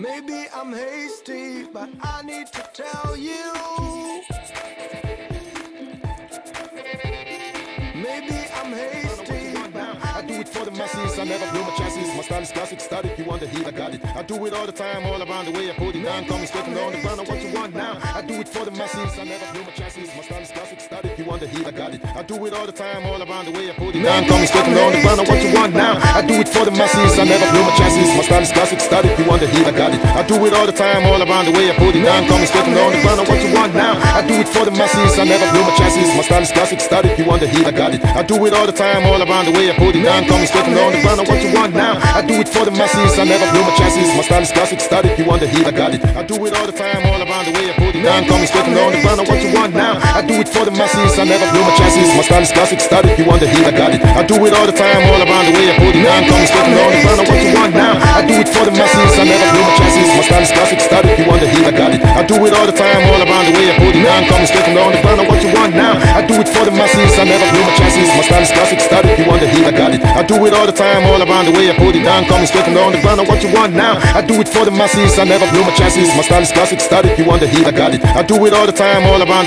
Maybe I'm hasty, but I need to tell you. Maybe I'm hasty, but I do it for the masses, I never blow my chances. My style is classic, start if you want the heat, I got it. I do it all the time, all around the way. I put it down, coming straight from on the ground. What you want now? I do it for the masses, I never blow my chances. My style is classic, start if you want the heat, I got it. I do it all the time, all around the way. I put it down, coming straight from on the ground. What you want now? I do it for the masses, I never blow my chances. My style is classic, start if you want the heat, I got it. I do it all the time, all around the way. I put it down, coming straight from on the ground. What you want now? I do it for the masses, I never blow my chances. My style is classic, start if you want the heat, I got it. I do it all the time, all around the way. I put it down, coming straight from on the ground. What you want now? I do it for the masses, I never blow my chances. My style is classic, start if you want the heat, I got it. I do it all the time, all around the way. I put it down, coming straight from on the ground. What you want now? I do it for the masses, I never blow my chances. My style is classic, start if you want the heat, I got it. I do it all the time, all around the way. I put it down, coming straight from on the ground. What you want now? I do it for the masses, I never blow my chances. My style is classic, start if you want the heat, I got it. I do it all the time, all around the way. I put it down, coming straight from on the ground. What you want now? I do it for the masses, I never blow my chances. My style is classic, start if you want the heat, I got it. I do it all the time, all around the way. I put it down, coming straight from on the ground. What you want now? I do it for the masses, I never blow my chances. My style is classic, start if you want the heat, I got it. I do it all the time, all around the